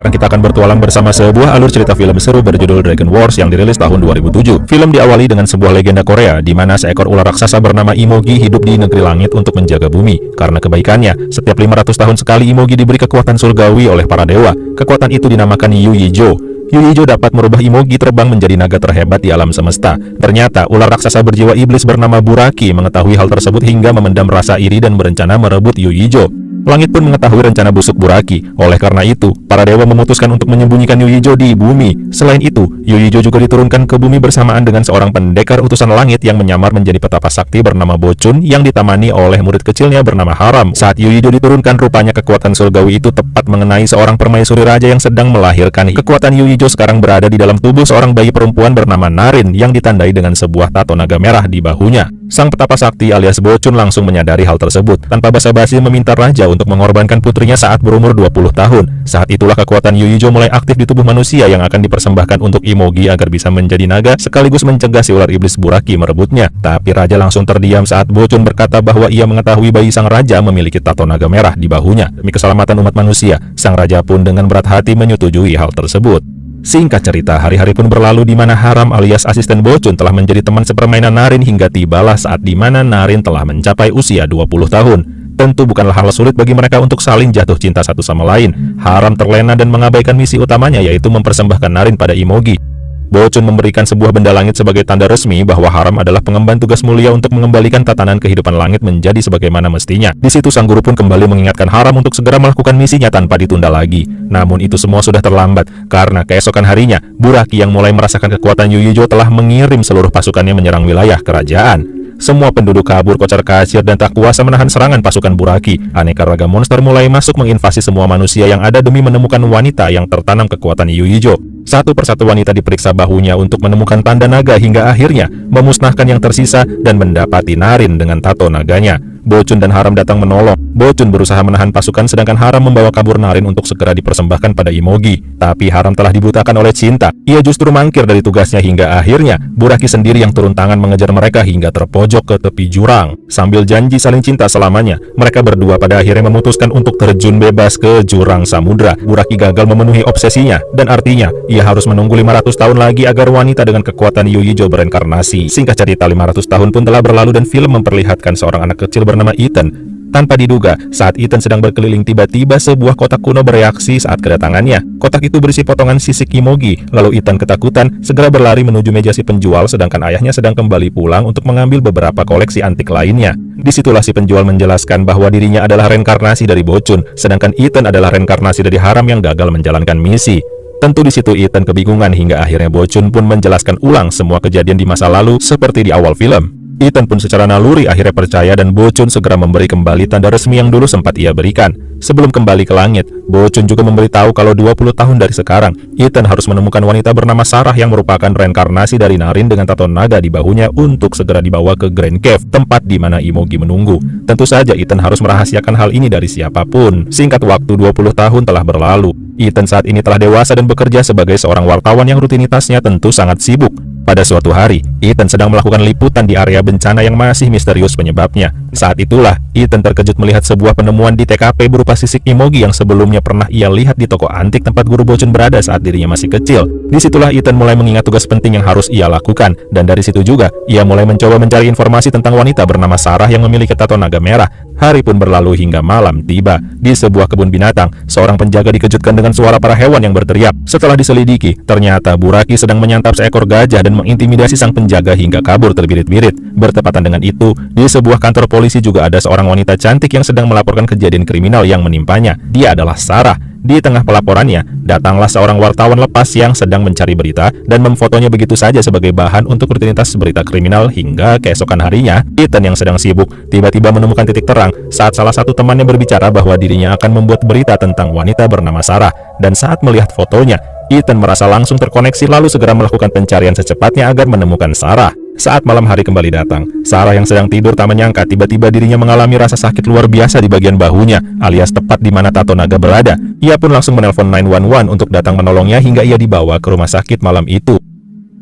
Kita akan bertualang bersama sebuah alur cerita film seru berjudul Dragon Wars yang dirilis tahun 2007. Film diawali dengan sebuah legenda Korea di mana seekor ular raksasa bernama Imogi hidup di negeri langit untuk menjaga bumi. Karena kebaikannya, setiap 500 tahun sekali Imogi diberi kekuatan surgawi oleh para dewa. Kekuatan itu dinamakan Yuyijo. Yuyijo dapat merubah Imogi terbang menjadi naga terhebat di alam semesta. Ternyata, ular raksasa berjiwa iblis bernama Buraki mengetahui hal tersebut hingga memendam rasa iri dan berencana merebut Yuyijo. Langit pun mengetahui rencana busuk Buraki. Oleh karena itu, para dewa memutuskan untuk menyembunyikan Yuyijo di bumi. Selain itu, Yuyijo juga diturunkan ke bumi bersamaan dengan seorang pendekar utusan langit yang menyamar menjadi petapa sakti bernama Bochun yang ditamani oleh murid kecilnya bernama Haram. Saat Yuyijo diturunkan, rupanya kekuatan surgawi itu tepat mengenai seorang permaisuri raja yang sedang melahirkan. Kekuatan Yuyijo sekarang berada di dalam tubuh seorang bayi perempuan bernama Narin yang ditandai dengan sebuah tato naga merah di bahunya. Sang petapa sakti alias Bochun langsung menyadari hal tersebut. Tanpa basa-basi meminta raja untuk mengorbankan putrinya saat berumur 20 tahun. Saat itulah kekuatan Yuyijo mulai aktif di tubuh manusia yang akan dipersembahkan untuk Imogi agar bisa menjadi naga sekaligus mencegah si ular iblis Buraki merebutnya. Tapi raja langsung terdiam saat Bochun berkata bahwa ia mengetahui bayi sang raja memiliki tato naga merah di bahunya. Demi keselamatan umat manusia, sang raja pun dengan berat hati menyetujui hal tersebut. Singkat cerita, hari-hari pun berlalu di mana Haram alias asisten Bochun telah menjadi teman sepermainan Narin hingga tibalah saat di mana Narin telah mencapai usia 20 tahun. Tentu bukanlah hal sulit bagi mereka untuk saling jatuh cinta satu sama lain. Haram terlena dan mengabaikan misi utamanya yaitu mempersembahkan Narin pada Imogi. Bochun memberikan sebuah benda langit sebagai tanda resmi bahwa Haram adalah pengemban tugas mulia untuk mengembalikan tatanan kehidupan langit menjadi sebagaimana mestinya. Di situ sang guru pun kembali mengingatkan Haram untuk segera melakukan misinya tanpa ditunda lagi. Namun itu semua sudah terlambat karena keesokan harinya Buraki yang mulai merasakan kekuatan Yuyijo telah mengirim seluruh pasukannya menyerang wilayah kerajaan. Semua penduduk kabur kocar-kacir dan tak kuasa menahan serangan pasukan Buraki. Aneka ragam monster mulai masuk menginvasi semua manusia yang ada demi menemukan wanita yang tertanam kekuatan Yuyijo. Satu persatu wanita diperiksa bahunya untuk menemukan tanda naga hingga akhirnya memusnahkan yang tersisa dan mendapati Narin dengan tato naganya. Bochun dan Haram datang menolong. Bochun berusaha menahan pasukan sedangkan Haram membawa kabur Narin untuk segera dipersembahkan pada Imogi. Tapi Haram telah dibutakan oleh cinta. Ia justru mangkir dari tugasnya hingga akhirnya Buraki sendiri yang turun tangan mengejar mereka hingga terpojok ke tepi jurang. Sambil janji saling cinta selamanya, mereka berdua pada akhirnya memutuskan untuk terjun bebas ke jurang samudra. Buraki gagal memenuhi obsesinya dan artinya ia harus menunggu 500 tahun lagi agar wanita dengan kekuatan Yuyijo bereinkarnasi. Singkat cerita, 500 tahun pun telah berlalu dan film memperlihatkan seorang anak kecil bernama Ethan. Tanpa diduga, saat Ethan sedang berkeliling tiba-tiba sebuah kotak kuno bereaksi saat kedatangannya. Kotak itu berisi potongan sisik Imogi. Lalu Ethan ketakutan, segera berlari menuju meja si penjual sedangkan ayahnya sedang kembali pulang untuk mengambil beberapa koleksi antik lainnya. Disitulah si penjual menjelaskan bahwa dirinya adalah reinkarnasi dari Bochun, sedangkan Ethan adalah reinkarnasi dari Haram yang gagal menjalankan misi. Tentu di situ Ethan kebingungan hingga akhirnya Bochun pun menjelaskan ulang semua kejadian di masa lalu seperti di awal film. Ethan pun secara naluri akhirnya percaya dan Bochun segera memberi kembali tanda resmi yang dulu sempat ia berikan. Sebelum kembali ke langit, Bochun juga memberitahu kalau 20 tahun dari sekarang, Ethan harus menemukan wanita bernama Sarah yang merupakan reinkarnasi dari Narin dengan tato naga di bahunya untuk segera dibawa ke Grand Cave, tempat di mana Imogi menunggu. Tentu saja Ethan harus merahasiakan hal ini dari siapapun. Singkat waktu 20 tahun telah berlalu. Ethan saat ini telah dewasa dan bekerja sebagai seorang wartawan yang rutinitasnya tentu sangat sibuk. Pada suatu hari, Ethan sedang melakukan liputan di area bencana yang masih misterius penyebabnya. Saat itulah, Ethan terkejut melihat sebuah penemuan di TKP berupa sisik Imogi yang sebelumnya pernah ia lihat di toko antik tempat guru Bochun berada saat dirinya masih kecil. Disitulah Ethan mulai mengingat tugas penting yang harus ia lakukan, dan dari situ juga, ia mulai mencoba mencari informasi tentang wanita bernama Sarah yang memiliki tato naga merah. Hari pun berlalu hingga malam tiba. Di sebuah kebun binatang, seorang penjaga dikejutkan dengan suara para hewan yang berteriak. Setelah diselidiki, ternyata Buraki sedang menyantap seekor gajah dan mengintimidasi sang penjaga hingga kabur terbirit-birit. Bertepatan dengan itu, di sebuah kantor polisi juga ada seorang wanita cantik yang sedang melaporkan kejadian kriminal yang menimpanya. Dia adalah Sarah. Di tengah pelaporannya, datanglah seorang wartawan lepas yang sedang mencari berita dan memfotonya begitu saja sebagai bahan untuk rutinitas berita kriminal hingga keesokan harinya. Ethan yang sedang sibuk tiba-tiba menemukan titik terang saat salah satu temannya berbicara bahwa dirinya akan membuat berita tentang wanita bernama Sarah. Dan saat melihat fotonya, Ethan merasa langsung terkoneksi lalu segera melakukan pencarian secepatnya agar menemukan Sarah. Saat malam hari kembali datang, Sarah yang sedang tidur tak menyangka tiba-tiba dirinya mengalami rasa sakit luar biasa di bagian bahunya, alias tepat di mana tato naga berada. Ia pun langsung menelpon 911 untuk datang menolongnya hingga ia dibawa ke rumah sakit malam itu.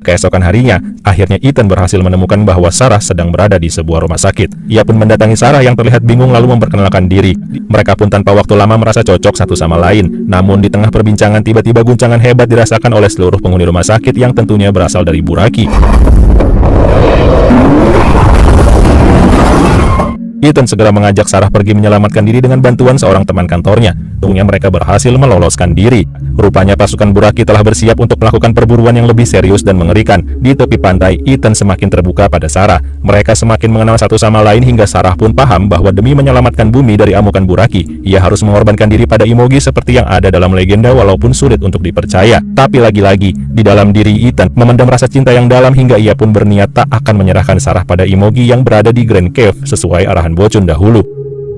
Keesokan harinya, akhirnya Ethan berhasil menemukan bahwa Sarah sedang berada di sebuah rumah sakit. Ia pun mendatangi Sarah yang terlihat bingung lalu memperkenalkan diri. Mereka pun tanpa waktu lama merasa cocok satu sama lain. Namun di tengah perbincangan tiba-tiba guncangan hebat dirasakan oleh seluruh penghuni rumah sakit yang tentunya berasal dari Buraki. Ethan segera mengajak Sarah pergi menyelamatkan diri dengan bantuan seorang teman kantornya. Untungnya mereka berhasil meloloskan diri. Rupanya pasukan Buraki telah bersiap untuk melakukan perburuan yang lebih serius dan mengerikan. Di tepi pantai, Ethan semakin terbuka pada Sarah. Mereka semakin mengenal satu sama lain hingga Sarah pun paham bahwa demi menyelamatkan bumi dari amukan Buraki, ia harus mengorbankan diri pada Imogi seperti yang ada dalam legenda walaupun sulit untuk dipercaya. Tapi lagi-lagi, di dalam diri Ethan memendam rasa cinta yang dalam hingga ia pun berniat tak akan menyerahkan Sarah pada Imogi yang berada di Grand Cave sesuai arahan Bocun dahulu.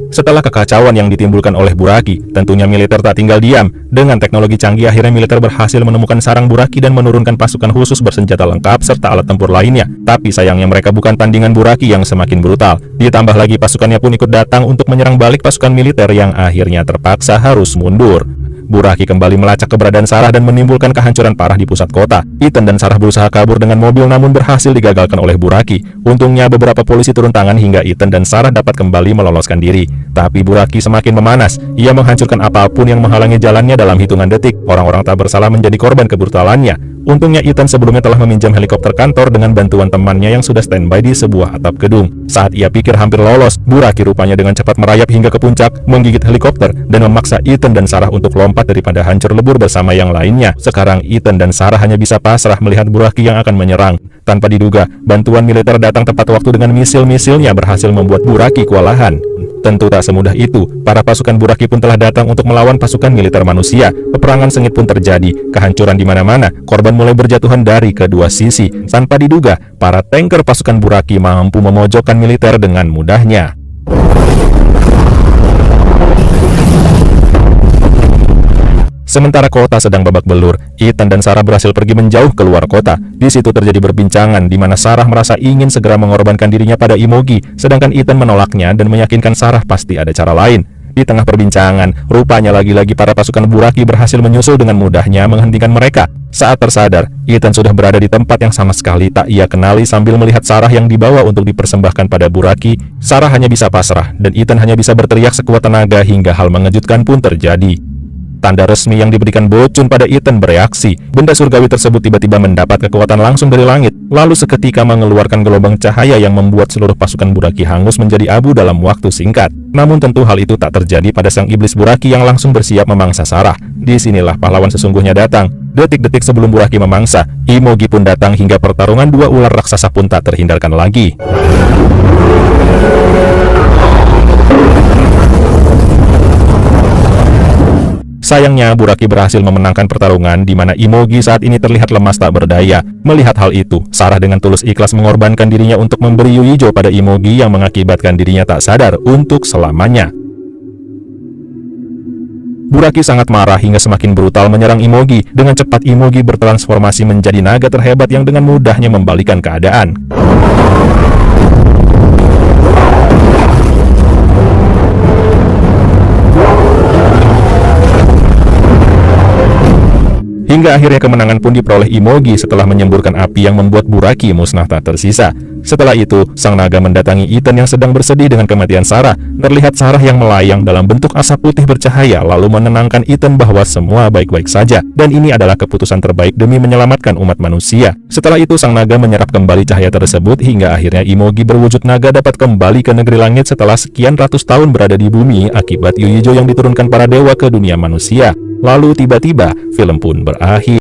Setelah kekacauan yang ditimbulkan oleh Buraki, tentunya militer tak tinggal diam. Dengan teknologi canggih, akhirnya militer berhasil menemukan sarang Buraki dan menurunkan pasukan khusus bersenjata lengkap serta alat tempur lainnya. Tapi sayangnya mereka bukan tandingan Buraki yang semakin brutal. Ditambah lagi pasukannya pun ikut datang untuk menyerang balik pasukan militer yang akhirnya terpaksa harus mundur. Buraki kembali melacak keberadaan Sarah dan menimbulkan kehancuran parah di pusat kota. Ethan dan Sarah berusaha kabur dengan mobil namun berhasil digagalkan oleh Buraki. Untungnya beberapa polisi turun tangan hingga Ethan dan Sarah dapat kembali meloloskan diri. Tapi Buraki semakin memanas. Ia menghancurkan apapun yang menghalangi jalannya dalam hitungan detik. Orang-orang tak bersalah menjadi korban kebrutalannya. Untungnya Ethan sebelumnya telah meminjam helikopter kantor dengan bantuan temannya yang sudah standby di sebuah atap gedung. Saat ia pikir hampir lolos, Buraki rupanya dengan cepat merayap hingga ke puncak, menggigit helikopter, dan memaksa Ethan dan Sarah untuk lompat daripada hancur lebur bersama yang lainnya. Sekarang Ethan dan Sarah hanya bisa pasrah melihat Buraki yang akan menyerang. Tanpa diduga, bantuan militer datang tepat waktu dengan misil-misilnya berhasil membuat Buraki kewalahan. Tentu tak semudah itu, para pasukan Buraki pun telah datang untuk melawan pasukan militer manusia. Peperangan sengit pun terjadi, kehancuran di mana-mana, korban mulai berjatuhan dari kedua sisi. Tanpa diduga, para tanker pasukan Buraki mampu memojokkan militer dengan mudahnya. Sementara kota sedang babak belur, Ethan dan Sarah berhasil pergi menjauh keluar kota. Di situ terjadi perbincangan di mana Sarah merasa ingin segera mengorbankan dirinya pada Imogi, sedangkan Ethan menolaknya dan meyakinkan Sarah pasti ada cara lain. Di tengah perbincangan, rupanya lagi-lagi para pasukan Buraki berhasil menyusul dengan mudahnya menghentikan mereka. Saat tersadar, Ethan sudah berada di tempat yang sama sekali tak ia kenali sambil melihat Sarah yang dibawa untuk dipersembahkan pada Buraki. Sarah hanya bisa pasrah dan Ethan hanya bisa berteriak sekuat tenaga hingga hal mengejutkan pun terjadi. Tanda resmi yang diberikan Bocun pada Ethan bereaksi. Benda surgawi tersebut tiba-tiba mendapat kekuatan langsung dari langit, lalu seketika mengeluarkan gelombang cahaya yang membuat seluruh pasukan Buraki hangus menjadi abu dalam waktu singkat. Namun tentu hal itu tak terjadi pada sang iblis Buraki yang langsung bersiap memangsa Sarah. Disinilah pahlawan sesungguhnya datang. Detik-detik sebelum Buraki memangsa, Imogi pun datang hingga pertarungan dua ular raksasa pun tak terhindarkan lagi. Sayangnya, Buraki berhasil memenangkan pertarungan di mana Imogi saat ini terlihat lemas tak berdaya. Melihat hal itu, Sarah dengan tulus ikhlas mengorbankan dirinya untuk memberi Yuijo pada Imogi yang mengakibatkan dirinya tak sadar untuk selamanya. Buraki sangat marah hingga semakin brutal menyerang Imogi. Dengan cepat Imogi bertransformasi menjadi naga terhebat yang dengan mudahnya membalikan keadaan. Hingga akhirnya kemenangan pun diperoleh Imogi setelah menyemburkan api yang membuat Buraki musnah tak tersisa. Setelah itu, sang naga mendatangi Ethan yang sedang bersedih dengan kematian Sarah. Terlihat Sarah yang melayang dalam bentuk asap putih bercahaya lalu menenangkan Ethan bahwa semua baik-baik saja. Dan ini adalah keputusan terbaik demi menyelamatkan umat manusia. Setelah itu, sang naga menyerap kembali cahaya tersebut hingga akhirnya Imogi berwujud naga dapat kembali ke negeri langit setelah sekian ratus tahun berada di bumi akibat Yuijo yang diturunkan para dewa ke dunia manusia. Lalu tiba-tiba film pun berakhir.